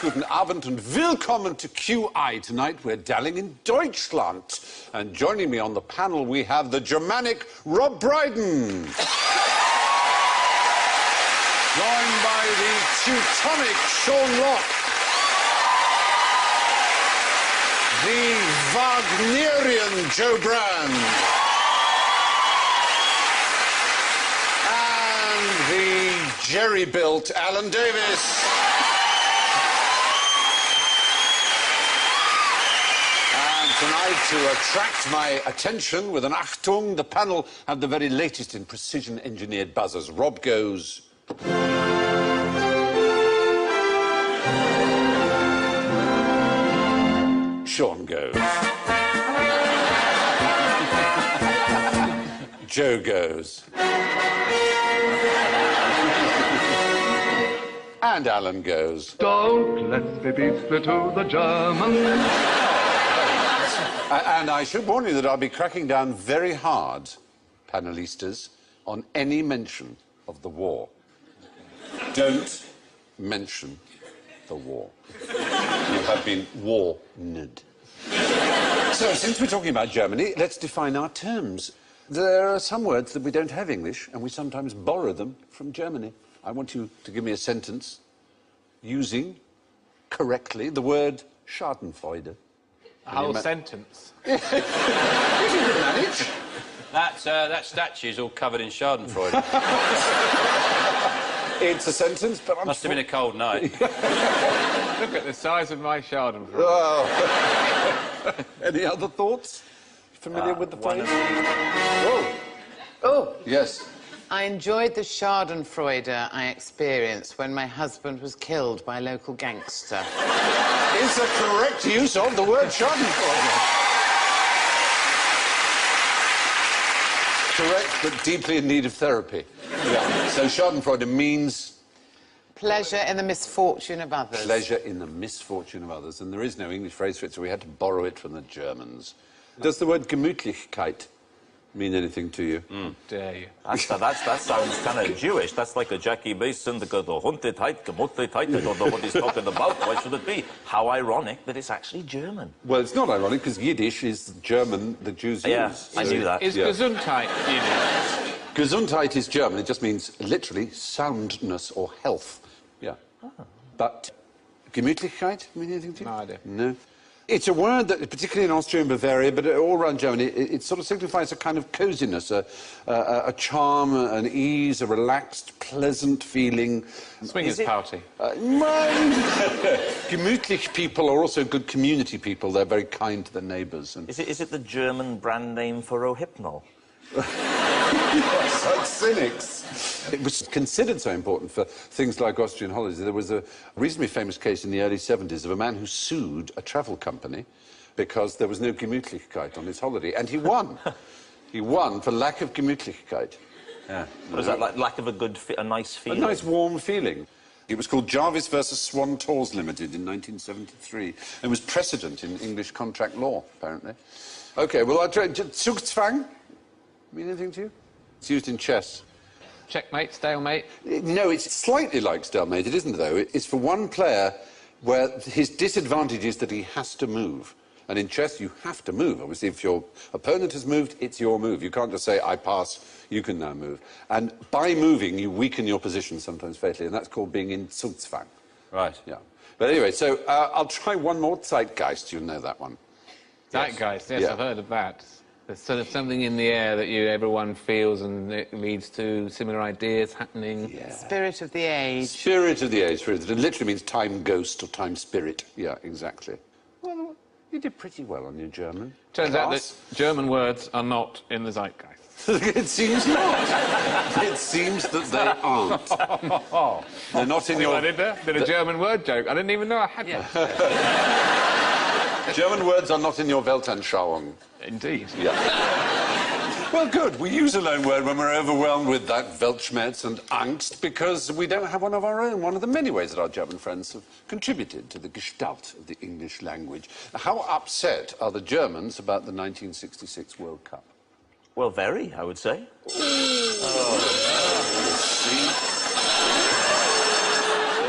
Guten Abend und willkommen to QI. Tonight we're dallying in Deutschland. And joining me on the panel we have the Germanic Rob Brydon. Joined by the Teutonic Sean Locke. The Wagnerian Joe Brand. The jerry-built Alan Davis. And tonight, to attract my attention with an Achtung, the panel have the very latest in precision-engineered buzzers. Rob goes... Sean goes... Joe goes... And Alan goes... Don't let me beat me to the German. And I should warn you that I'll be cracking down very hard, panelistas, on any mention of the war. Don't mention the war. You have been warned. So, since we're talking about Germany, let's define our terms. There are some words that we don't have English, and we sometimes borrow them from Germany. I want you to give me a sentence using, correctly, the word Schadenfreude. A whole sentence? If you can manage. That statue's all covered in Schadenfreude. It's a sentence, but I'm... Must have been a cold night. Look at the size of my Schadenfreude. Oh. Any other thoughts? Familiar with the phrase? Oh, yes. I enjoyed the Schadenfreude I experienced when my husband was killed by a local gangster. Is the correct use of the word Schadenfreude. Correct, but deeply in need of therapy. Yeah. So Schadenfreude means... Pleasure in the misfortune of others. Pleasure in the misfortune of others. And there is no English phrase for it, so we had to borrow it from the Germans. Does the word Gemütlichkeit mean anything to you? Dare you. That sounds kind of Jewish. That's like a Jackie Mason, the Gesundheit, Gemütlichkeit. I don't know what he's talking about. Why should it be? How ironic that it's actually German. Well, it's not ironic, because Yiddish is German the Jews use. I knew that. Is Gesundheit Yiddish? Gesundheit is German. It just means, literally, soundness or health. Yeah. Oh. But Gemütlichkeit mean anything to you? No idea. No. It's a word that, particularly in Austria and Bavaria, but all around Germany, it sort of signifies a kind of coziness, a charm, an ease, a relaxed, pleasant feeling. Swingers party. Gemütlich people are also good community people. They're very kind to their neighbours. And... Is it the German brand name for Rohypnol? Such cynics. It was considered so important for things like Austrian holidays. There was a reasonably famous case in the early 70s of a man who sued a travel company because there was no Gemütlichkeit on his holiday, and he won. He won for lack of Gemütlichkeit. Yeah. What is that, like lack of a nice feeling? A nice, warm feeling. It was called Jarvis versus Swan Tours Limited in 1973. It was precedent in English contract law, apparently. OK, well, I'll try... Zugzwang? Mean anything to you? It's used in chess. Checkmate, stalemate? No, it's slightly like stalemated, isn't it, though? It's for one player where his disadvantage is that he has to move. And in chess, you have to move. Obviously, if your opponent has moved, it's your move. You can't just say, I pass, you can now move. And by moving, you weaken your position, sometimes fatally, and that's called being in Zugzwang. Right. Yeah. But anyway, so I'll try one more. Zeitgeist, you know that one. Zeitgeist, yes, Yeah. I've heard of that. There's sort of something in the air that everyone feels, and it leads to similar ideas happening. Yeah. Spirit of the age. Spirit of the age, it literally means time ghost or time spirit. Yeah, exactly. Well, you did pretty well on your German. Turns out that German words are not in the zeitgeist. It seems not. It seems that they aren't. They're not in your... I did there? Did a German word joke. I didn't even know I had one. German words are not in your Weltanschauung. Indeed. Yeah. Well, good. We use a loan word when we're overwhelmed with that Weltschmerz and Angst because we don't have one of our own, one of the many ways that our German friends have contributed to the Gestalt of the English language. How upset are the Germans about the 1966 World Cup? Well, very, I would say.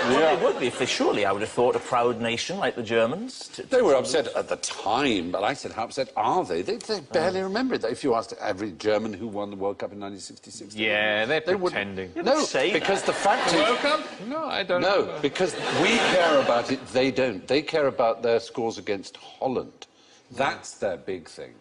Well, they would be, for surely, I would have thought, a proud nation like the Germans. They were upset at the time, but I said, how upset are they? They barely remember it. If you asked every German who won the World Cup in 1966... Yeah, they're pretending. No, because the fact is... World Cup? No, I don't No, know. because we care about it, they don't. They care about their scores against Holland. That's their big thing.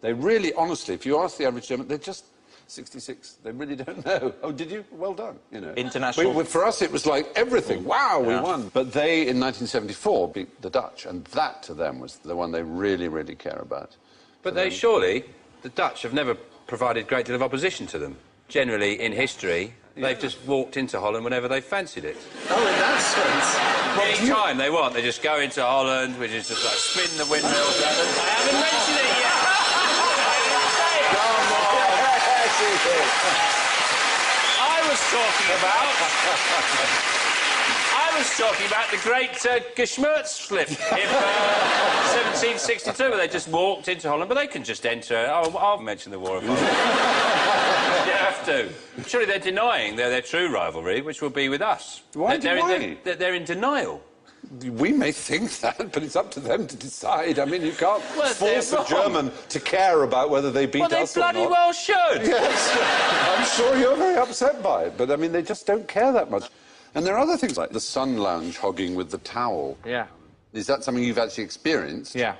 They really, honestly, if you ask the average German, they're just 66. They really don't know. Oh, did you? Well done, you know. International... For us, it was like everything. Wow, we won. But they, in 1974, beat the Dutch, and that, to them, was the one they really, really care about. But they surely, the Dutch have never provided a great deal of opposition to them. Generally, in history, they've just walked into Holland whenever they fancied it. Oh, in that sense. Any time they want, they just go into Holland, which is just like spin the windmill. I haven't mentioned it yet. Come on. I was talking about the great Geschmürtzflip in 1762, where they just walked into Holland, but they can just enter. Oh, I'll mention the War of Holland. You have to. Surely they're denying their true rivalry, which will be with us. Why they're in denial. We may think that, but it's up to them to decide. I mean, you can't force a wrong. German to care about whether they beat us or not. Well, they bloody well should. Yes, I'm sure you're very upset by it, but, I mean, they just don't care that much. And there are other things like the sun lounge hogging with the towel. Yeah. Is that something you've actually experienced? Yeah.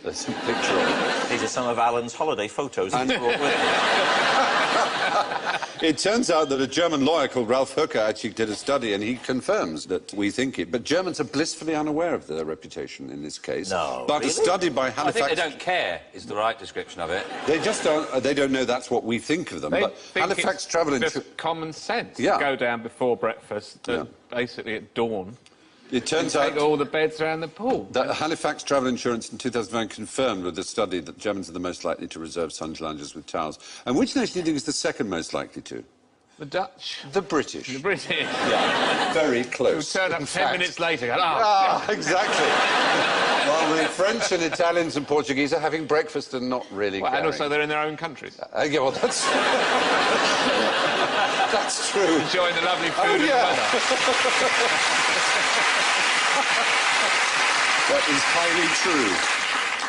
There's a picture of it. These are some of Alan's holiday photos. It turns out that a German lawyer called Ralf Höcke actually did a study, and he confirms that we think it. But Germans are blissfully unaware of their reputation in this case. No, but really? a study by I Halifax... think they don't care, is the right description of it. They just don't... They don't know that's what we think of them. They But think Halifax it's Travel just Insurance... common sense Yeah. to go down before breakfast, basically at dawn, It turns take out all the beds around the pool. that Halifax Travel Insurance in 2009 confirmed with the study that Germans are the most likely to reserve sun lounges with towels. And which nation do you think is the second most likely to? The Dutch. The British. The British. Yeah, very Who close. turn up in 10 fact. minutes later and go, Exactly. Well, the French and Italians and Portuguese are having breakfast and not really Well, and caring. also they're in their own countries. Yeah, well, that's... that's true. Enjoying the lovely food and weather. That is highly true.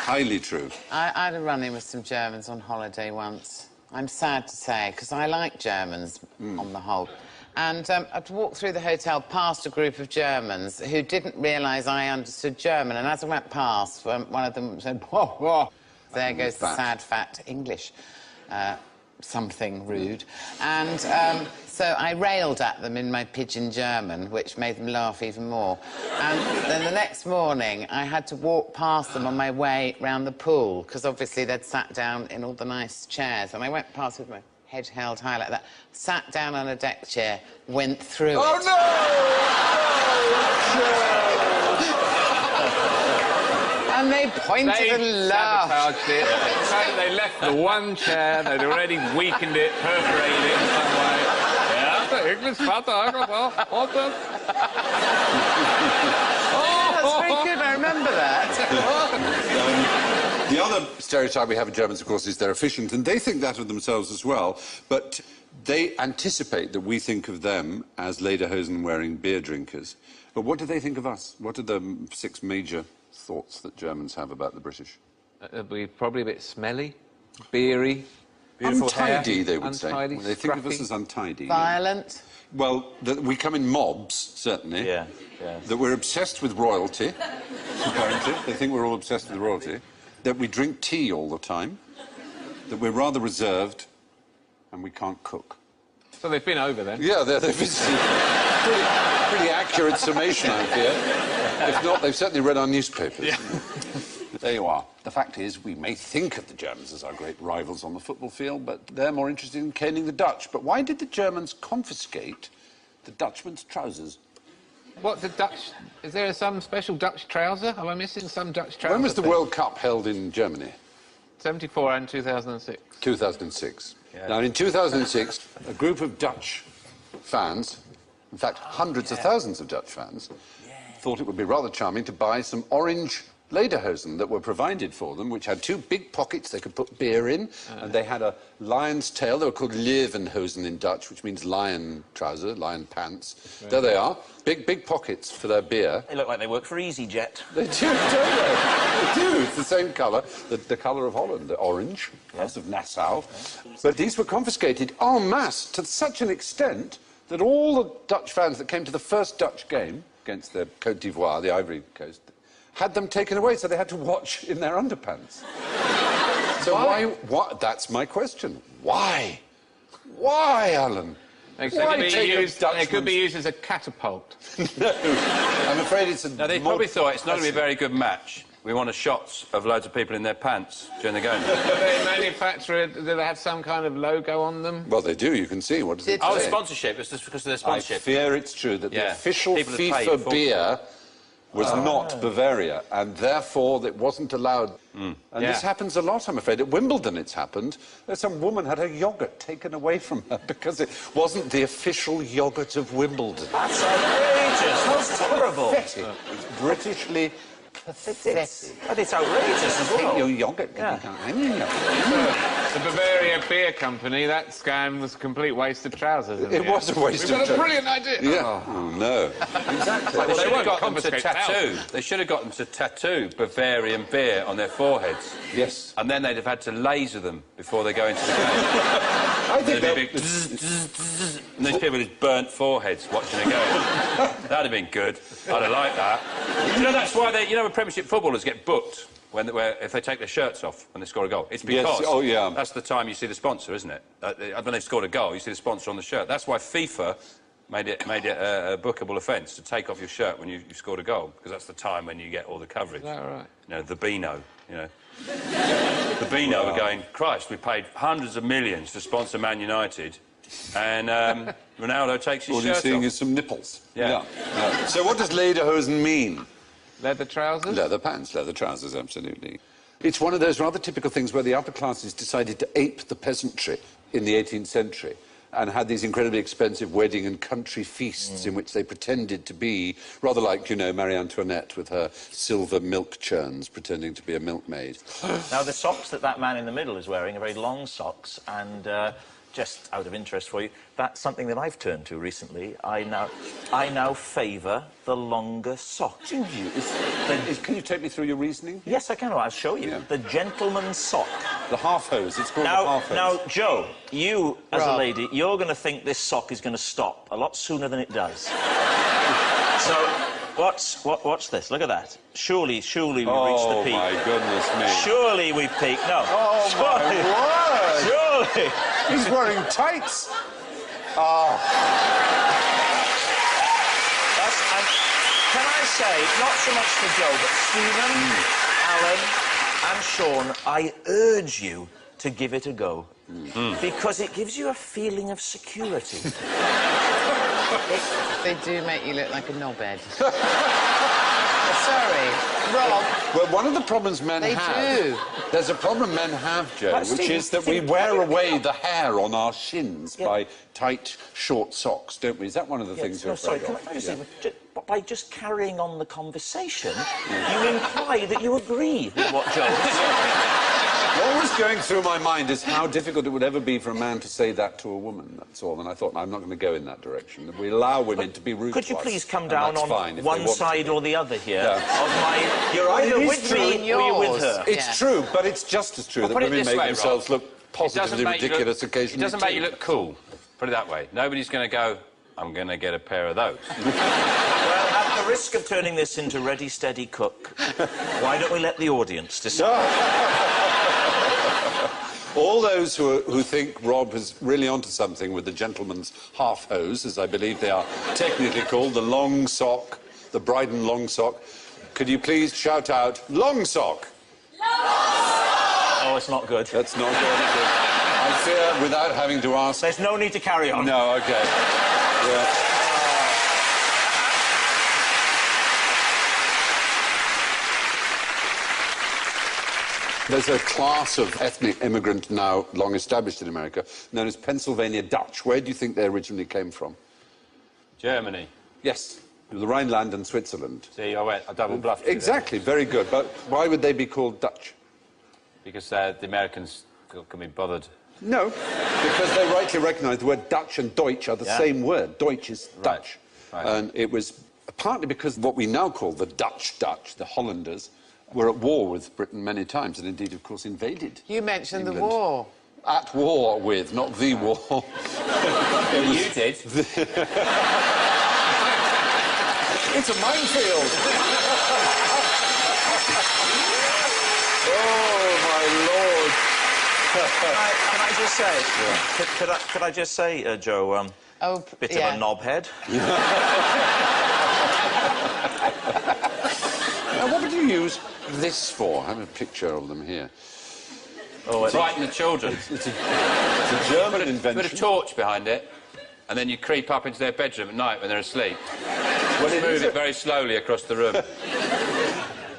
Highly true. I had a run-in with some Germans on holiday once. I'm sad to say, because I like Germans on the whole. And I'd walked through the hotel past a group of Germans who didn't realise I understood German. And as I went past, one of them said, whoa, whoa. There goes the sad, fat English. Something rude. And so I railed at them in my pidgin German, which made them laugh even more. And then the next morning, I had to walk past them on my way round the pool, because obviously they'd sat down in all the nice chairs. And I went past with my head held high like that, sat down on a deck chair, went through it. Oh, no! And they pointed and laughed. Sabotaged it. They left the one chair, they'd already weakened it, perforated it in some way. Yeah, the English Vater, That's very good, I remember that. The other stereotype we have of Germans, of course, is they're efficient, and they think that of themselves as well, but they anticipate that we think of them as lederhosen-wearing beer drinkers. But what do they think of us? What are the 6 major thoughts that Germans have about the British? We're probably a bit smelly, beery, Untidy, hair. they would Untidy, say. They think of us scruffy. as untidy. Violent. Well, we come in mobs, certainly. Yeah. That we're obsessed with royalty, apparently. They think we're all obsessed with royalty. That we drink tea all the time. That we're rather reserved. And we can't cook. So they've been over then. Yeah, they've pretty accurate summation, I fear. If not, they've certainly read our newspapers. Yeah. There you are. The fact is, we may think of the Germans as our great rivals on the football field, but they're more interested in caning the Dutch. But why did the Germans confiscate the Dutchman's trousers? What, the Dutch... Is there some special Dutch trouser? Am I missing some Dutch trouser? When was the thing? World Cup held in Germany? 74 and 2006. 2006. Yeah. Now, in 2006, a group of Dutch fans, in fact, hundreds of thousands of Dutch fans, thought it would be rather charming to buy some orange lederhosen that were provided for them, which had 2 big pockets they could put beer in, and they had a lion's tail. They were called Leeuwenhosen in Dutch, which means lion trouser, lion pants. Right. There they are. Big pockets for their beer. They look like they work for EasyJet. They do, don't they? They do. It's the same colour, the colour of Holland, the orange, as of Nassau. But these were confiscated en masse to such an extent that all the Dutch fans that came to the first Dutch game against the Côte d'Ivoire, the Ivory Coast, had them taken away, so they had to watch in their underpants. So why? That's my question. Why? Why, Alan? They Why could be used as a catapult. No, I'm afraid it's a... No, they probably thought it's not going to be a very good match. We want shots of loads of people in their pants during the game. Do they manufacture it? Do they have some kind of logo on them? Well, they do. You can see. What does it Oh, say? sponsorship. It's just because of their I sponsorship. fear it's true that the official People have paid FIFA for beer was not Bavaria, and therefore it wasn't allowed. And this happens a lot, I'm afraid. At Wimbledon it's happened. Some woman had her yoghurt taken away from her because it wasn't the official yoghurt of Wimbledon. That's outrageous. That's terrible. Pathetic. It's Britishly pathetic. But it's outrageous as well. Take your yoghurt. The Bavaria Beer Company, that scam was a complete waste of trousers. It was a waste of We've got a trousers. brilliant idea. Yeah. Oh, no. Exactly. Well, they should have got them to confiscate tattoo. They should have got them to tattoo Bavarian beer on their foreheads. Yes. And then they'd have had to laser them before they go into the game. I think There'd be a big and these people with burnt foreheads watching a game. That'd have been good. I'd have liked that. You know, that's why when Premiership footballers get booked if they take their shirts off when they score a goal. It's because that's the time you see the sponsor, isn't it? When they've scored a goal, you see the sponsor on the shirt. That's why FIFA made it a bookable offence to take off your shirt when you've scored a goal, because that's the time when you get all the coverage. Is that right? You know, the Beano, you know. The Beano were going, Christ, we paid hundreds of millions to sponsor Man United, and Ronaldo takes his all shirt you're seeing off. is some nipples. Yeah. So what does lederhosen mean? Leather trousers? Leather pants, leather trousers, absolutely. It's one of those rather typical things where the upper classes decided to ape the peasantry in the 18th century and had these incredibly expensive wedding and country feasts in which they pretended to be, rather like, you know, Marie Antoinette with her silver milk churns pretending to be a milkmaid. Now, the socks that man in the middle is wearing are very long socks, and just out of interest for you, that's something that I've turned to recently. I now favour the longer sock. Do you? Can you take me through your reasoning? Yes, I can. I'll show you. Yeah. The gentleman's sock. The half hose. It's called the half hose. Now, Joe, you, as a lady, you're going to think this sock is going to stop a lot sooner than it does. So, watch this. Look at that. Surely we've reached the peak. Oh, my goodness me. Surely we've peaked. No. Oh, surely. my word! Surely. He's wearing tights. Can I say, not so much for Joe, but Stephen, Alan, and Sean, I urge you to give it a go. Because it gives you a feeling of security. They do make you look like a knobhead. Sorry, Rob. Well, one of the problems men have... They do. There's a problem men have, Joe, But which Steve, is that we wear away the hair on our shins by tight, short socks, don't we? Is that one of the things you're afraid Can of? I just say, by just carrying on the conversation, you imply that you agree with what Joe said. What was going through my mind is how difficult it would ever be for a man to say that to a woman, that's all. And I thought, I'm not going to go in that direction. We allow women to be rude Could you to us, please come and down that's on fine if they one want to side be. or the other here Yeah. of my... You're either It is with true. me or you're with her. It's Yeah. true, but it's just as true that put it women this make way, themselves Rob. look positively ridiculous occasionally. It doesn't make too. you look cool. Put it that way. Nobody's going to go, I'm going to get a pair of those. Well, at the risk of turning this into Ready, Steady, Cook, why don't we let the audience decide? All those who think Rob is really onto something with the gentleman's half hose, as I believe they are technically called, the long sock, the Bryden long sock, could you please shout out, long sock? Oh, it's not good. That's not good. I fear, without having to ask... There's no need to carry on. No, OK. Yeah. There's a class of ethnic immigrant now long established in America known as Pennsylvania Dutch. Where do you think they originally came from? Germany. Yes, the Rhineland and Switzerland. See, I double bluffed you there. Exactly, very good. But why would they be called Dutch? Because the Americans can be bothered. No, because they rightly recognise the word Dutch and Deutsch are the same word. Deutsch is Dutch. Right. And it was partly because what we now call the Dutch, the Hollanders, were at war with Britain many times, and indeed, of course, invaded. You mentioned England. the war. At war with, not the war. You did. It's a minefield. Oh, my Lord. Can I just say? Could I just say, Joe? Bit of a knobhead. Now, what would you use this for? I have a picture of them here. Oh, Frighten the children. It's a German invention. Put a torch behind it, and then you creep up into their bedroom at night when they're asleep. Move it very slowly across the room.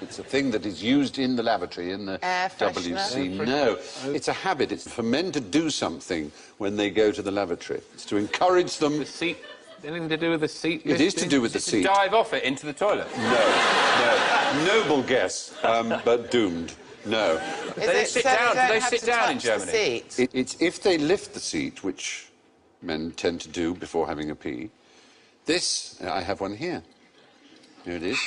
It's a thing that is used in the lavatory, in the Air freshener? WC. No, it's a habit. It's for men to do something when they go to the lavatory. It's to encourage them. The seat. Anything to do with the seat? It is to do with the To seat. dive off it into the toilet. No. Noble guess, but doomed. No. Is They it sit so down. you Do don't they have sit to down in touch the Germany? seat? It's if they lift the seat, which men tend to do before having a pee. This, I have one here. Here it is.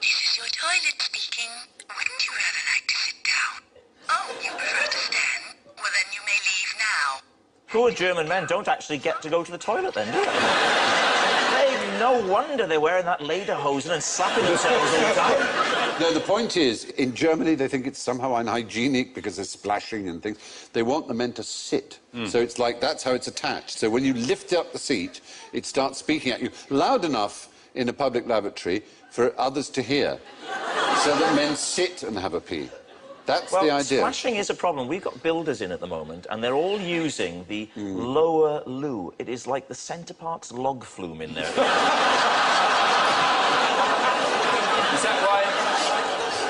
This is your toilet speaking. Wouldn't you rather like to sit down? Oh, you prefer to stand? Well, then you may leave now. Poor German men don't actually get to go to the toilet then, do they? No wonder they're wearing that lederhosen and slapping themselves all the time. No, the point is, in Germany, they think it's somehow unhygienic because they're splashing and things. They want the men to sit. So it's like, that's how it's attached. So when you lift up the seat, it starts speaking at you loud enough in a public lavatory for others to hear, so that men sit and have a pee. That's Well, the idea. splashing is a problem. We've got builders in at the moment, and they're all using the lower loo. It is like the Centre Parks log flume in there. Is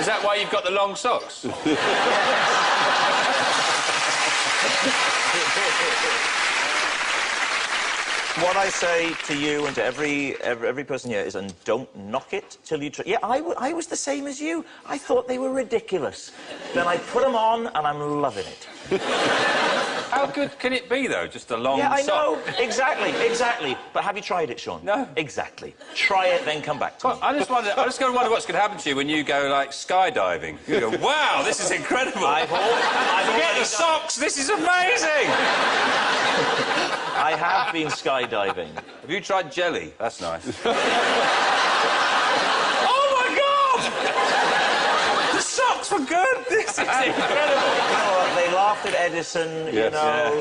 that why you've got the long socks? What I say to you and to every person here is, and don't knock it till you try. Yeah, I was the same as you. I thought they were ridiculous. Then I put them on, and I'm loving it. How good can it be, though? Just a long Yeah, I sock? know. Exactly. But have you tried it, Sean? No. Exactly. Try it, then come back to me. Well, I just going to wonder what's going to happen to you when you go, like, skydiving. You go, wow, this is incredible. I've Forget already the socks, this is amazing! I have been skydiving. Have you tried jelly? That's nice. Oh, my God! The socks were good! This is incredible! Oh, they laughed at Edison, you Yes. know.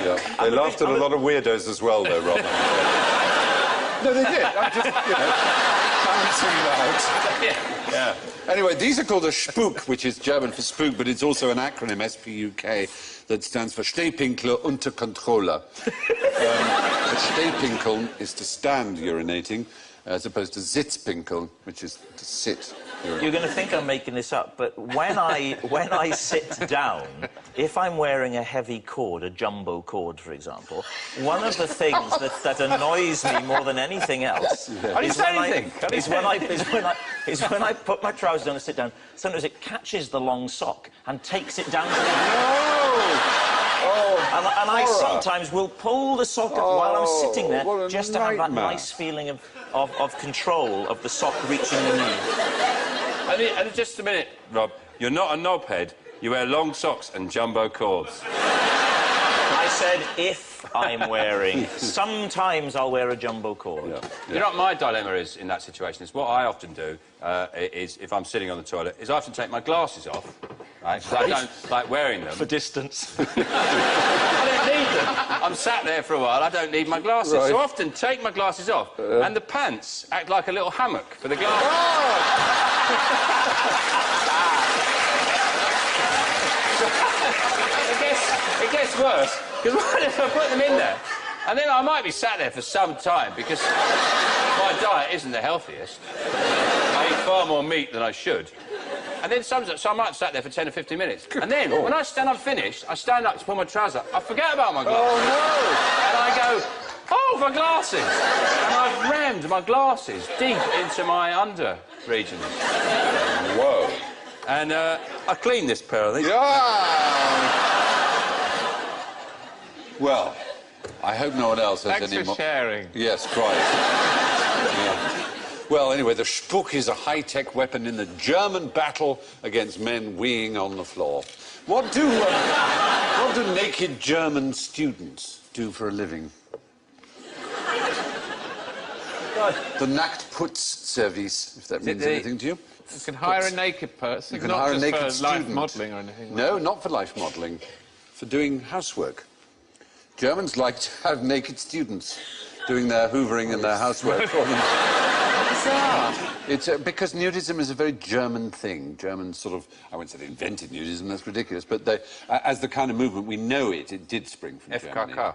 Yeah. They laughed at a lot of weirdos as well, though, Rob. No, they did. I'm just, balancing that. Yeah. Anyway, these are called a Spuk, which is German for spook, but it's also an acronym, S-P-U-K, that stands for Stehpinkler unter Kontrolle. Stehpinkeln is to stand urinating, as opposed to Sitzpinkeln, which is to sit urinating. You're going to think I'm making this up, but when I sit down, if I'm wearing a heavy cord, a jumbo cord, for example, one of the things that annoys me more than anything else is when I put my trousers down and sit down. Sometimes it catches the long sock and takes it down to the and I sometimes will pull the sock up while I'm sitting there, what a just to have that nightmare. nice feeling of control of the sock reaching the knee. And just a minute, Rob. You're not a knobhead. You wear long socks and jumbo cords. I said if I'm wearing. Sometimes I'll wear a jumbo cord. Yeah. You know what my dilemma is in that situation? Is what I often do is, if I'm sitting on the toilet, is I often take my glasses off, right? 'Cause I don't like wearing them. For distance. I don't need them. I'm sat there for a while, I don't need my glasses. Right. So I often take my glasses off, and the pants act like a little hammock for the glasses. It gets worse, because if I put them in there, and then I might be sat there for some time, because my diet isn't the healthiest. I eat far more meat than I should. And then so I might sat there for 10 or 15 minutes. And then, when I stand up finished, I stand up to pull my trousers up, I forget about my glasses. Oh, no! And I go, oh, my glasses! And I've rammed my glasses deep into my under regions. Whoa. And I cleaned this pair of these. Yeah! Well, I hope no one else has Thanks any for more... sharing. Yes, quite. Yeah. Well, anyway, the Spuck is a high-tech weapon in the German battle against men weeing on the floor. What do naked German students do for a living? The Nacktputzservice, if that means anything to you. You can hire a naked person, You can not hire a just naked for student. life modelling or anything. No, not for life modelling. For doing housework. Germans like to have naked students doing their hoovering and their housework for them. It's because nudism is a very German thing. Germans sort of, I wouldn't say they invented nudism, that's ridiculous, but they, as the kind of movement we know it did spring from Germany. FKK.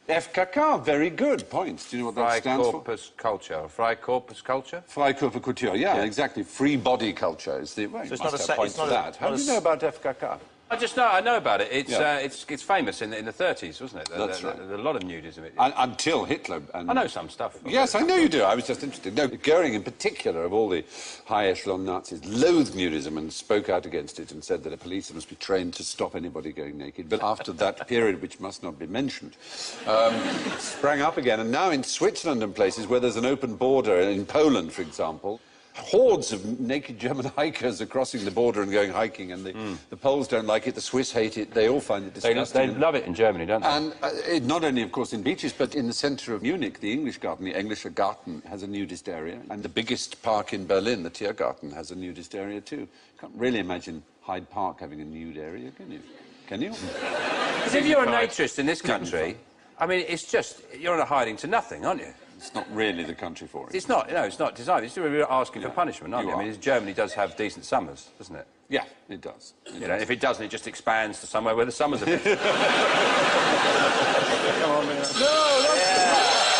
FKK, very good points. Do you know what that stands for? Freikorpus culture. Freikorpus culture? Freikörperkultur, yeah, exactly. Free body culture is the... Well, So it's you not must a have se- points it's not for a- that. How not do a you know about FKK? I know about it. It's Yeah. it's famous in the 30s, wasn't it? That's right. There's a lot of nudism. Until Hitler... And I know some stuff. Yes, I know you do. I was just interested. No, Goering in particular, of all the high-echelon Nazis, loathed nudism and spoke out against it and said that a police must be trained to stop anybody going naked. But after that period, which must not be mentioned, sprang up again. And now in Switzerland and places where there's an open border, in Poland, for example, hordes of naked German hikers are crossing the border and going hiking, and the Poles don't like it, the Swiss hate it, they all find it They disgusting. love it in Germany, don't they? And not only, of course, in beaches, but in the centre of Munich, the English Garden, the Englischer Garten, has a nudist area. And the biggest park in Berlin, the Tiergarten, has a nudist area too. Can't really imagine Hyde Park having a nude area, can you? Can you? Because if you're a naturist in this country, I mean, it's just, you're on a hiding to nothing, aren't you? It's not really the country for it. It's not, no, it's not designed. It's really asking for punishment, aren't you? You I mean, are. Germany does have decent summers, doesn't it? Yeah, it does. You know, if it doesn't, it just expands to somewhere where the summers are big. Come on, man. No,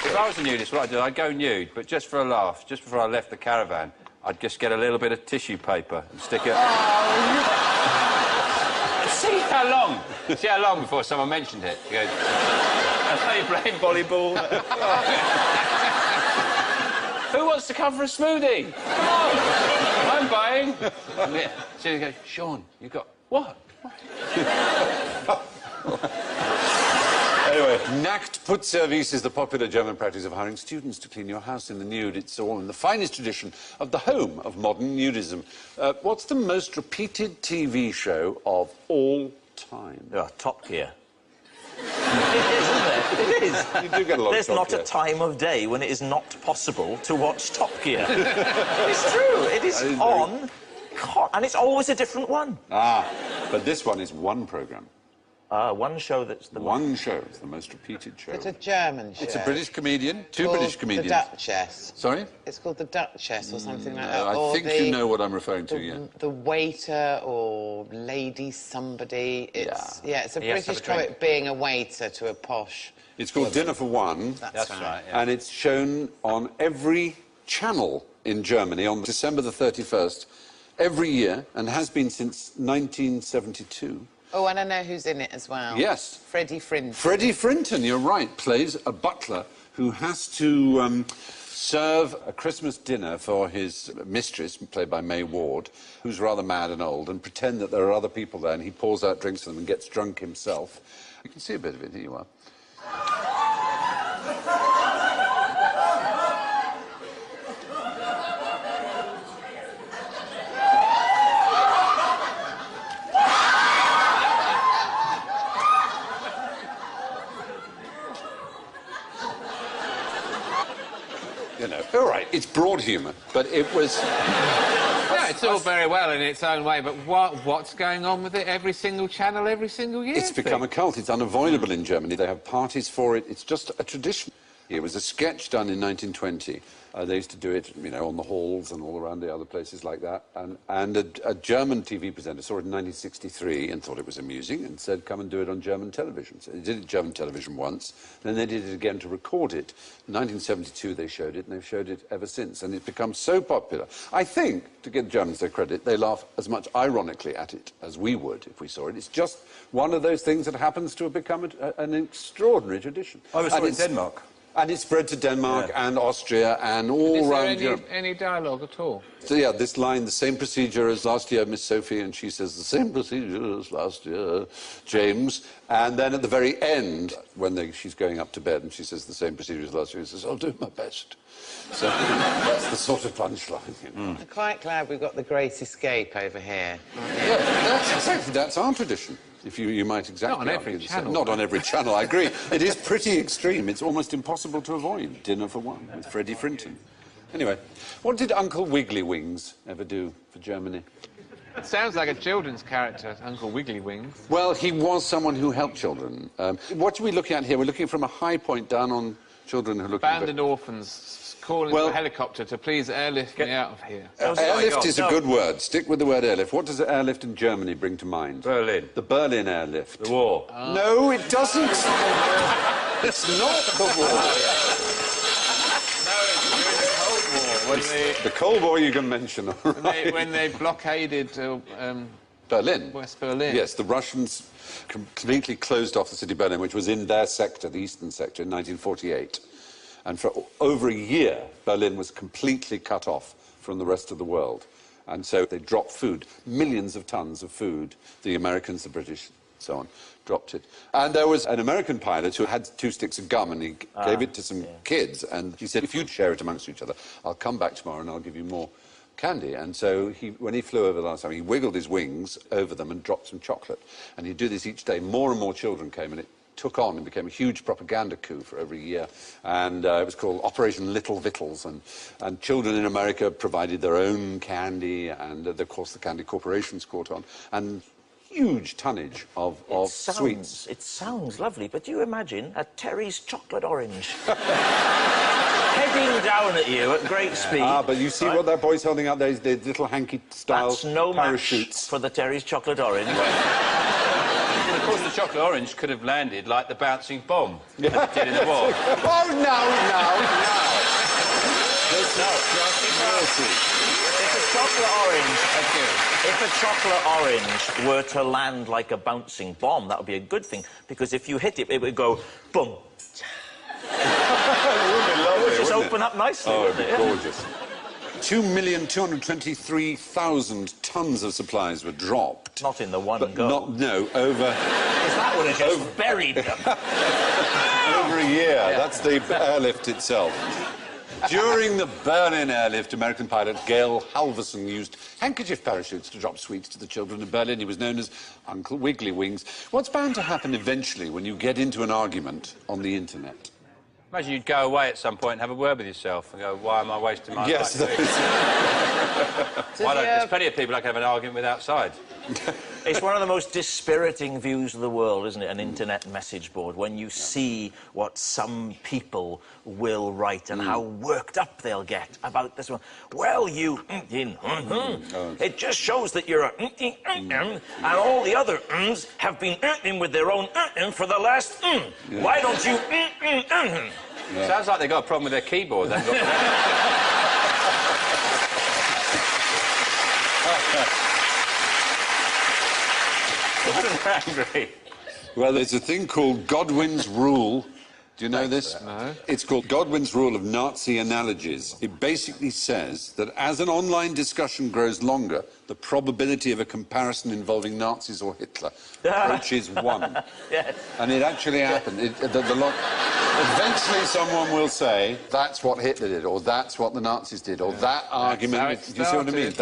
If I was a nudist, what I'd do, I'd go nude, but just for a laugh, just before I left the caravan, I'd just get a little bit of tissue paper and stick it... See how long before someone mentioned it. He goes, are you playing volleyball? Who wants to come for a smoothie? Come on, I'm buying. Yeah. So you go, Sean, you got... What? Anyway, Nacktputzservice is the popular German practice of hiring students to clean your house in the nude. It's all in the finest tradition of the home of modern nudism. What's the most repeated TV show of all time? Top Gear. It is, isn't it? It is. You do get a lot There's of Top not Gear. a time of day when it is not possible to watch Top Gear. It's true. It is on, and it's always a different one. Ah, but this one is one programme. One show that's the One show. It's the most repeated show. It's a German show. It's a British comedian. Two Called British comedians. The Duchess. Sorry? It's called The Duchess or something like that. I Or think you know what I'm referring to, yeah. The waiter or lady somebody. It's, it's a He has to have British a drink. comic being a waiter to a posh... It's called Dinner for One. That's right. yeah. And it's shown on every channel in Germany on December the 31st every year, and has been since 1972. Oh, and I know who's in it as well. Yes. Freddie Frinton. Freddie Frinton, you're right, plays a butler who has to serve a Christmas dinner for his mistress, played by May Ward, who's rather mad and old, and pretend that there are other people there, and he pours out drinks for them and gets drunk himself. You can see a bit of it, here you are. You know, all right, it's broad humour, but it was... Yeah, it's all very well in its own way, but what's going on with it every single channel, every single year? It's become a cult. It's unavoidable in Germany. They have parties for it. It's just a tradition. It was a sketch done in 1920. They used to do it, you know, on the halls and all around the other places like that. And a German TV presenter saw it in 1963 and thought it was amusing and said, come and do it on German television. So they did it on German television once, then they did it again to record it. In 1972 they showed it, and they've showed it ever since. And it's become so popular. I think, to give the Germans their credit, they laugh as much ironically at it as we would if we saw it. It's just one of those things that happens to have become an extraordinary tradition. I was And in it's- Denmark. And it spread to Denmark and Austria and all around Europe. Any dialogue at all? So, yeah, this line, the same procedure as last year, Miss Sophie, and she says, the same procedure as last year, James. And then at the very end, when she's going up to bed and she says the same procedure as last year, he says, I'll do my best. So that's the sort of punchline. You know. I'm quite glad we've got the Great Escape over here. Yeah, that's our tradition. If you might exactly... Not on every channel. Not on every channel, I agree. It is pretty extreme. It's almost impossible to avoid. Dinner for One with Freddie Frinton. Anyway, what did Uncle Wiggly Wings ever do for Germany? It sounds like a children's character, Uncle Wiggly Wings. Well, he was someone who helped children. What are we looking at here? We're looking from a high point down on children who are looking... Abandoned orphans calling for a helicopter to please airlift me out of here. Airlift is a good word. Stick with the word airlift. What does airlift in Germany bring to mind? Berlin. The Berlin airlift. The war. No, it doesn't. It's not the war. No, it's during the Cold War, when The Cold War you can mention, all right. when they blockaded Berlin. West Berlin. Yes, the Russians completely closed off the city of Berlin, which was in their sector, the eastern sector, in 1948. And for over a year, Berlin was completely cut off from the rest of the world. And so they dropped food, millions of tons of food, the Americans, the British, so on, dropped it. And there was an American pilot who had 2 sticks of gum and he gave it to some kids. And he said, if you'd share it amongst each other, I'll come back tomorrow and I'll give you more candy. And so when he flew over the last time, he wiggled his wings over them and dropped some chocolate. And he'd do this each day. More and more children came and it took on and became a huge propaganda coup for over a year. And it was called Operation Little Victuals. And children in America provided their own candy. And, of course, the candy corporations caught on. And huge tonnage of sweets. It sounds lovely, but do you imagine a Terry's chocolate orange heading down at you at great speed? But you see what that boy's holding up there is the little hanky-style That's no parachutes. match for the Terry's chocolate orange. Of course, the chocolate orange could have landed like the bouncing bomb that it did in the war. Oh, no. If a chocolate orange were to land like a bouncing bomb, that would be a good thing, because if you hit it, it would go boom. It would just open up nicely, wouldn't it? Gorgeous. 2,223,000 tons of supplies were dropped. Not in the one go. Over... Because that would have just buried them. Over a year. Yeah. That's the airlift itself. During the Berlin airlift, American pilot Gail Halvorson used handkerchief parachutes to drop sweets to the children in Berlin. He was known as Uncle Wiggly Wings. What's bound to happen eventually when you get into an argument on the internet? Imagine you'd go away at some point and have a word with yourself and go, why am I wasting my life? There's plenty of people I can have an argument with outside. It's one of the most dispiriting views of the world, isn't it? An internet message board, when you see what some people will write and how worked up they'll get about this one. Well, you... It just shows that you're a... and all the other have been with their own for the last... Why don't you... Sounds like they've got a problem with their keyboard. They've got... angry. Well, there's a thing called Godwin's Rule. Do you know this? No. It's called Godwin's Rule of Nazi Analogies. It basically says that as an online discussion grows longer, the probability of a comparison involving Nazis or Hitler approaches 1. Yes. And it actually happened. Eventually someone will say, that's what Hitler did, or that's what the Nazis did, or that argument... Do you see what I mean?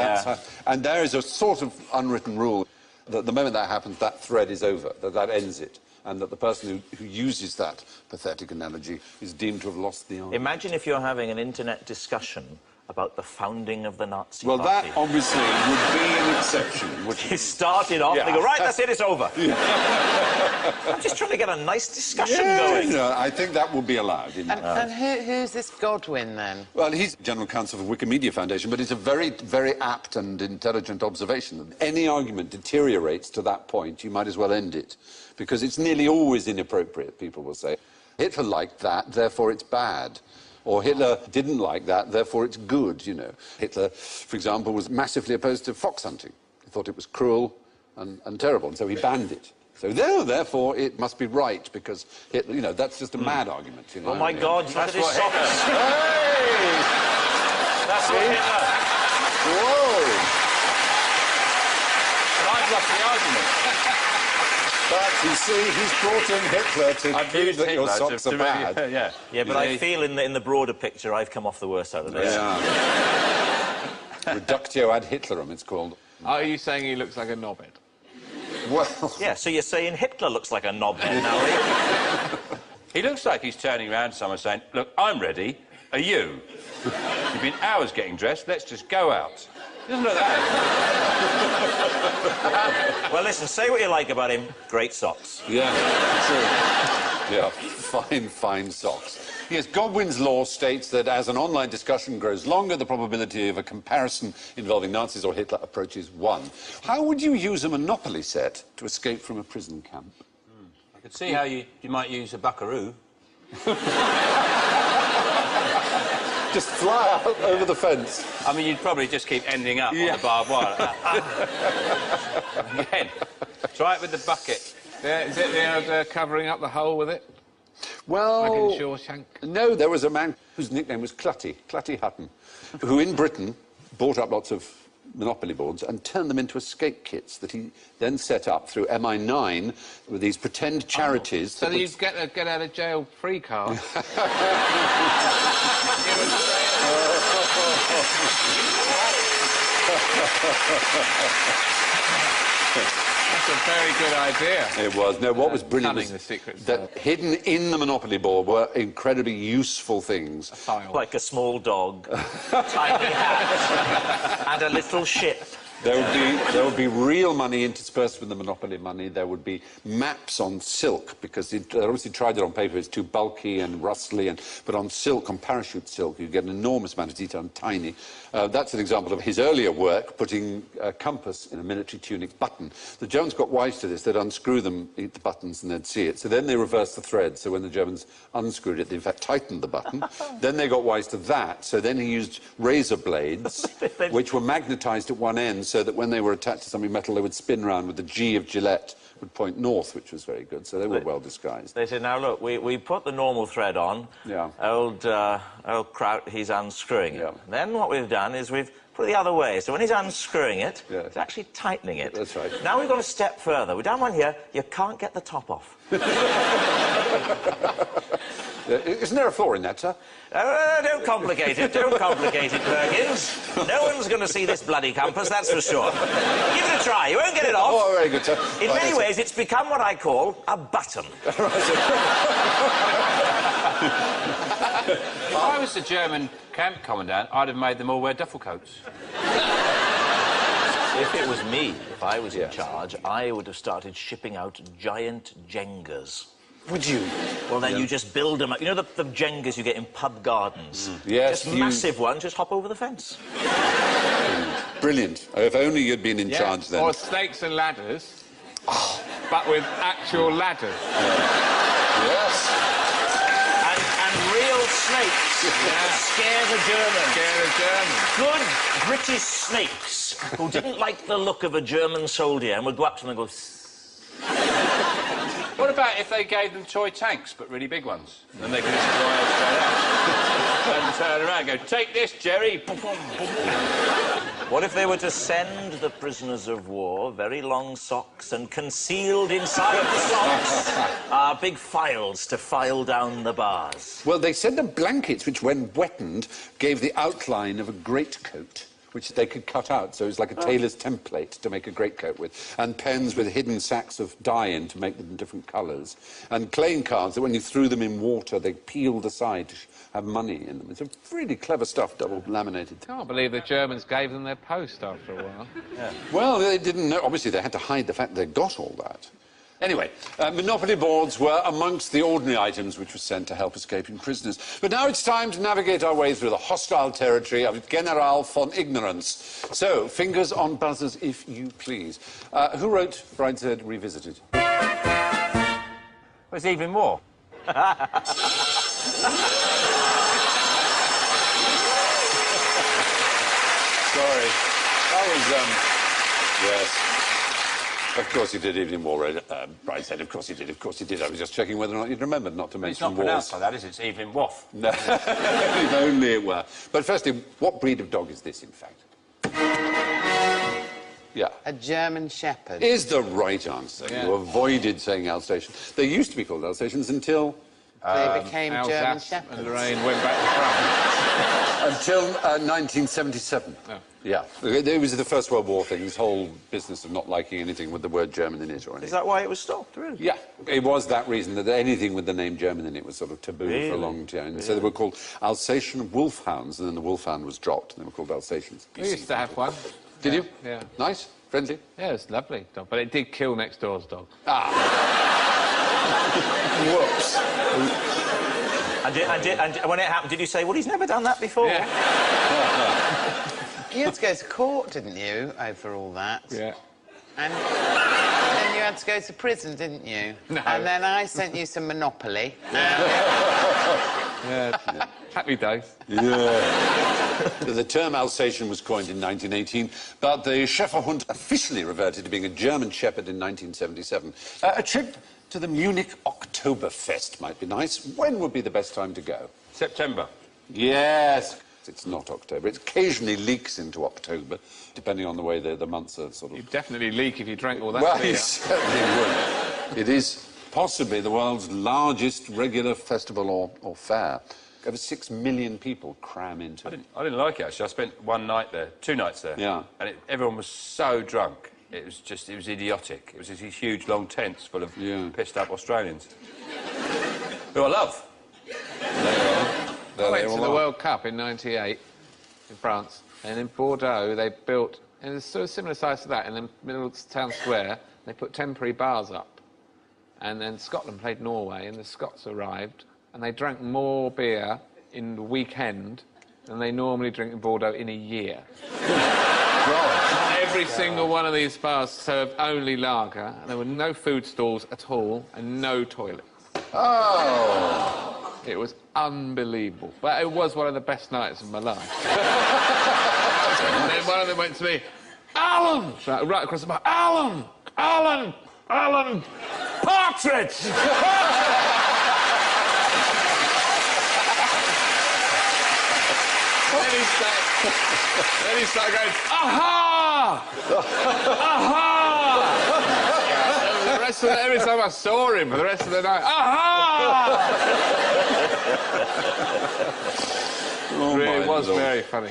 And there is a sort of unwritten rule that the moment that happens, that thread is over, that ends it, and that the person who uses that pathetic analogy is deemed to have lost the argument. Imagine if you're having an internet discussion about the founding of the Nazi Party. Well, that obviously would be an exception. You started off, they go, right, that's it, it's over. I'm just trying to get a nice discussion going. No, I think that would be allowed. And who's this Godwin, then? Well, he's General Counsel for Wikimedia Foundation, but it's a very, very apt and intelligent observation. Any argument deteriorates to that point, you might as well end it, because it's nearly always inappropriate, people will say. Hitler liked that, therefore it's bad. Or Hitler didn't like that, therefore it's good, you know. Hitler, for example, was massively opposed to fox hunting. He thought it was cruel and terrible, and so he banned it. So therefore, it must be right, because, Hitler, you know, that's just a mad argument, you know. Oh, my God, look at his what socks. Hey! That's what Hitler... Whoa! And I've lost the argument. But, you see, he's brought in Hitler to prove that your socks are bad. Yeah. Yeah, but I feel in the broader picture I've come off the worst out of this. Yeah. Reductio ad Hitlerum, it's called. Are you saying he looks like a knobhead? Well... Yeah, so you're saying Hitler looks like a knobhead now, eh? He looks like he's turning around to someone saying, look, I'm ready. Are you? You've been hours getting dressed. Let's just go out. He doesn't look that. Well, listen, say what you like about him. Great socks. Yeah, true. Yeah, fine socks. Yes, Godwin's law states that as an online discussion grows longer, the probability of a comparison involving Nazis or Hitler approaches 1. How would you use a Monopoly set to escape from a prison camp? I could see how you might use a buckaroo. Just fly out over the fence. I mean, you'd probably just keep ending up on the barbed wire. Again, try it with the bucket. Yeah, is it the covering up the hole with it? Well... Like in Shawshank? No, there was a man whose nickname was Clutty Hutton, who in Britain bought up lots of Monopoly boards and turned them into escape kits that he then set up through MI9 with these pretend charities. So that you'd get a get out of jail free card. That's a very good idea. It was. No, what was brilliant was the secret that hidden in the Monopoly board were incredibly useful things. A file. Like a small dog, tiny hat, and a little ship. There would be real money interspersed with the Monopoly money. There would be maps on silk, because they obviously tried it on paper. It's too bulky and rustly, but on silk, on parachute silk, you get an enormous amount of detail and tiny. That's an example of his earlier work, putting a compass in a military tunic button. The Germans got wise to this. They'd unscrew them, eat the buttons, and they'd see it. So then they reversed the thread. So when the Germans unscrewed it, they in fact tightened the button. Then they got wise to that. So then he used razor blades, which were magnetised at one end, so that when they were attached to something metal, they would spin round with the G of Gillette would point north, which was very good. So they were well disguised. They said, now look, we put the normal thread on. Yeah. Old Kraut, he's unscrewing it. Yeah. Then what we've done is we've put it the other way. So when he's unscrewing it, Yeah. he's actually tightening it. That's right. Now we've got a step further. We've done one here. You can't get the top off. Isn't there a flaw in that, sir? Don't complicate it. Don't complicate it, Perkins. No one's going to see this bloody compass, that's for sure. Give it a try. You won't get it off. Oh, very good, sir. In many ways, it's become what I call a button. If I was the German camp commandant, I'd have made them all wear duffel coats. If it was me, if I was in charge, I would have started shipping out giant Jengas. Would you? Well, then you just build them up. You know the Jengas you get in pub gardens? Yes. Just massive ones, just hop over the fence. Brilliant. If only you'd been in charge then. Or snakes and ladders, but with actual ladders. Yes. And real snakes to scare the Germans. Scare the Germans. Good British snakes who didn't like the look of a German soldier and would go up to them and go... What about if they gave them toy tanks, but really big ones? Then they could just fly straight out. And turn around and go, take this, Jerry. What if they were to send the prisoners of war very long socks and concealed inside the socks are big files to file down the bars? Well, they sent them blankets which, when wetted, gave the outline of a greatcoat, which they could cut out, so it was like a tailor's template to make a greatcoat with, and pens with hidden sacks of dye in to make them in different colours, and playing cards that when you threw them in water, they peeled aside to have money in them. It's a really clever stuff, double laminated. Can't believe the Germans gave them their post after a while. Well, they didn't know. Obviously, they had to hide the fact they got all that. Anyway, Monopoly boards were amongst the ordinary items which were sent to help escaping prisoners. But now it's time to navigate our way through the hostile territory of General von Ignorance. So, fingers on buzzers, if you please. Who wrote Brideshead Revisited? There's even more. Sorry. That was, yes. Of course he did, Evening War. Brian said, of course he did, of course he did. I was just checking whether or not you'd remembered not to It's mention not wars. pronounced like that, is it? It's Evening Waff. No, if only it were. But firstly, what breed of dog is this, in fact? Yeah. A German Shepherd. Is the right answer. Yeah. You avoided saying Alsatian. They used to be called Alsatians until... They became German Alsace Shepherds. and Lorraine went back to France. Until 1977. Oh. Yeah. It was the First World War thing, this whole business of not liking anything with the word German in it or anything. Is that why it was stopped, really? Yeah, it was that reason that anything with the name German in it was sort of taboo for a long time. Really? So they were called Alsatian wolfhounds, and then the wolfhound was dropped, and they were called Alsatians. We used to have one. Did you? Yeah. Nice? Friendly? Yeah, it's a lovely dog, but it did kill next door's dog. Whoops. And when it happened, did you say, well, he's never done that before? Yeah. You had to go to court, didn't you, over all that? Yeah. And then you had to go to prison, didn't you? No. And then I sent you some Monopoly. Yeah. Happy days. Yeah. The term Alsatian was coined in 1918, but the Schäferhund officially reverted to being a German Shepherd in 1977. A trip to the Munich Oktoberfest might be nice. When would be the best time to go? September. Yes. It's not October. It occasionally leaks into October, depending on the way the months are sort of... You'd definitely leak if you drank all that Well, beer. it certainly would. It is possibly the world's largest regular festival or fair. Over 6 million people cram into it. I didn't like it, actually. I spent one night there, 2 nights there. Yeah. And everyone was so drunk. It was idiotic. It was these huge, long tents full of pissed-up Australians. Who I love. I went to the World Cup in '98 in France, and in Bordeaux they built, and it's sort of similar size to that, in the middle of the town square, they put temporary bars up. And then Scotland played Norway, and the Scots arrived, and they drank more beer in the weekend than they normally drink in Bordeaux in a year. Every single one of these bars served only lager, and there were no food stalls at all, and no toilets. Oh! It was unbelievable. But it was one of the best nights of my life. And then one of them went to me, Alan! Right across the bar, Alan! Alan! Alan! Partridge! Then he started going, aha! Aha! The rest of every time I saw him for the rest of the night, aha! It was very funny.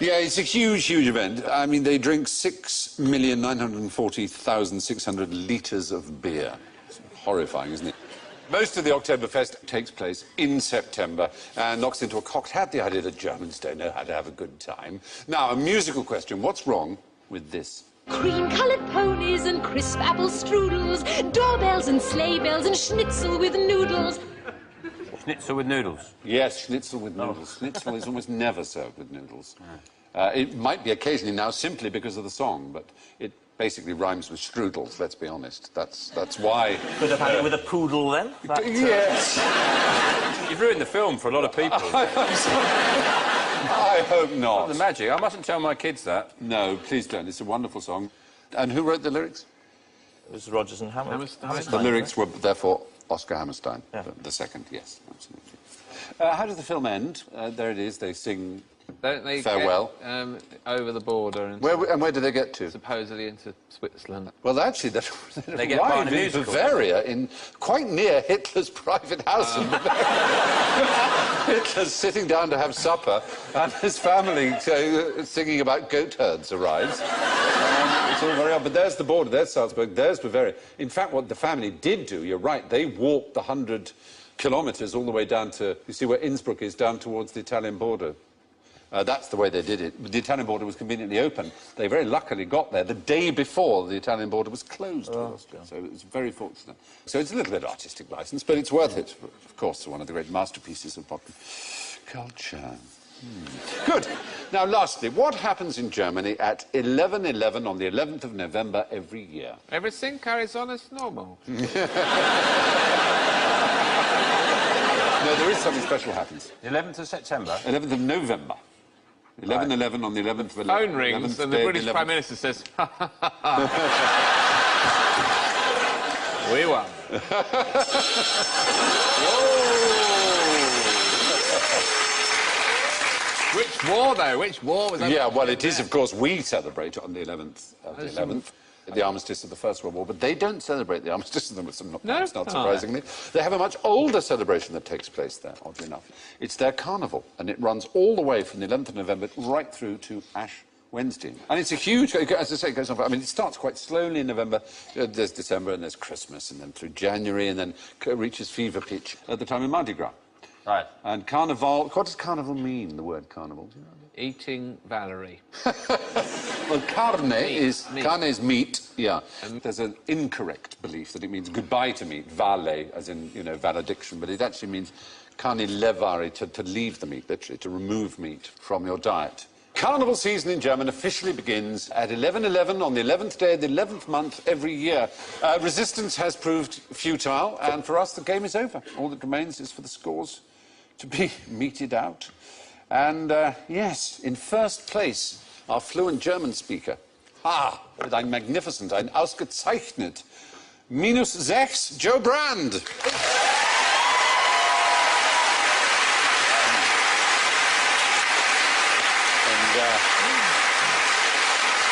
Yeah, it's a huge, huge event. I mean, they drink 6,940,600 litres of beer. It's horrifying, isn't it? Most of the Oktoberfest takes place in September and knocks into a cocked hat the idea that Germans don't know how to have a good time. Now, a musical question. What's wrong with this? Cream-coloured ponies and crisp apple strudels, doorbells and sleigh bells and schnitzel with noodles. Schnitzel with noodles? Yes, schnitzel with noodles. Schnitzel is almost never served with noodles. It might be occasionally now simply because of the song, but it basically rhymes with strudels, let's be honest. That's why... Could have had it with a poodle, then? Yes! You've ruined the film for a lot of people. I hope not. The magic. I mustn't tell my kids that. No, please don't. It's a wonderful song. And who wrote the lyrics? It was Rodgers and Hammerstein. The lyrics were, therefore, Oscar Hammerstein. Yeah. The second, yes, absolutely. How does the film end? There it is. They sing Don't they farewell. Get, over the border and Where do they get to? supposedly into Switzerland. Well, actually, they get behind arrived a in musical. Bavaria, in quite near Hitler's private house in Bavaria. Hitler's sitting down to have supper, and his family singing about goat herds arrives. It's all very odd. But there's the border, there's Salzburg, there's Bavaria. In fact, what the family did do, you're right, they walked the 100 kilometres all the way down to, you see where Innsbruck is, down towards the Italian border. That's the way they did it. The Italian border was conveniently open. They very luckily got there the day before the Italian border was closed. So it was very fortunate. So it's a little bit of artistic licence, but it's worth it. Of course, one of the great masterpieces of popular culture. Good. Now, lastly, what happens in Germany at 11/11 on the 11th of November every year? Everything carries on as normal. No, there is something special happens. The 11th of September? 11th of November. 11/11 on the 11th of 11th. Phone rings 11th and the day of British 11th. Prime Minister says, ha ha ha ha. We won. Which war, though? Which war was that? Yeah, well, it is, of course, we celebrate on the 11th of the 11th. The armistice of the First World War, but they don't celebrate the armistice of the not surprisingly. They have a much older celebration that takes place there, oddly enough. It's their carnival, and it runs all the way from the 11th of November right through to Ash Wednesday. And it's a huge, as I say, it goes on. I mean, it starts quite slowly in November. There's December, and there's Christmas, and then through January, and then reaches fever pitch at the time of Mardi Gras. Right. And carnival, what does carnival mean, the word carnival? Do you know? Eating Valerie. Well, carne is meat, yeah. And there's an incorrect belief that it means goodbye to meat, vale, as in, you know, valediction, but it actually means carne levare, to leave the meat, literally, to remove meat from your diet. Carnival season in German officially begins at 11/11 on the 11th day of the 11th month every year. Resistance has proved futile, and for us the game is over. All that remains is for the scores to be meted out. And, yes, in first place, our fluent German speaker. With ein magnificent, ein ausgezeichnet. -6, Joe Brand. Und,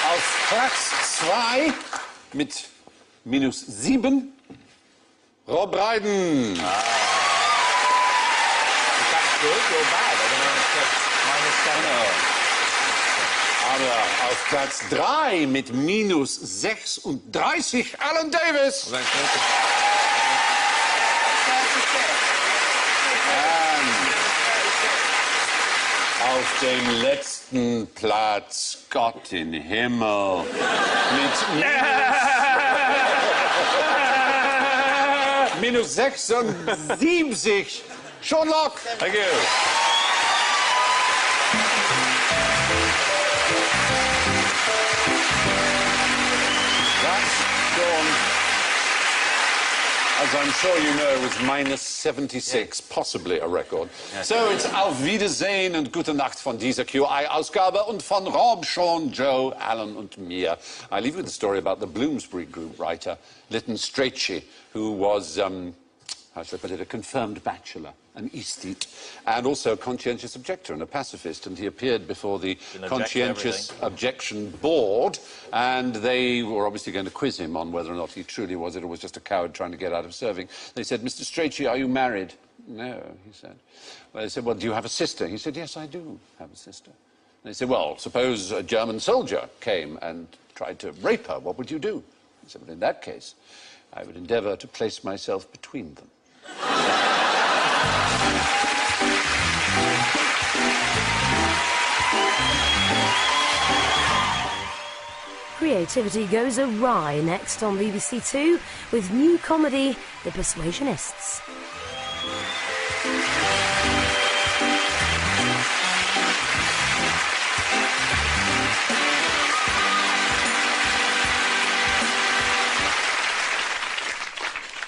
auf Platz 2 mit -7, Rob Brydon. Good or bad? I don't know. Aber auf Platz 3 mit -36 Alan Davis. Und auf dem letzten Platz, Gott im Himmel, mit -76 Sean Locke. Thank you. That's Sean, as I'm sure you know, was -76, possibly a record. Yes. So it's Auf Wiedersehen und Gute Nacht von dieser QI-Ausgabe und von Rob, Sean, Joe, Alan und mir. I leave you with a story about the Bloomsbury Group writer, Lytton Strachey, who was, how should I put it, a confirmed bachelor, an aesthete, and also a conscientious objector and a pacifist. And he appeared before the Conscientious Objection Board, and they were obviously going to quiz him on whether or not he truly was it or was just a coward trying to get out of serving. They said, Mr. Strachey, are you married? No, he said. Well, they said, well, do you have a sister? He said, yes, I do have a sister. They said, well, suppose a German soldier came and tried to rape her, what would you do? He said, well, in that case, I would endeavour to place myself between them. Creativity goes awry next on BBC Two with new comedy The Persuasionists.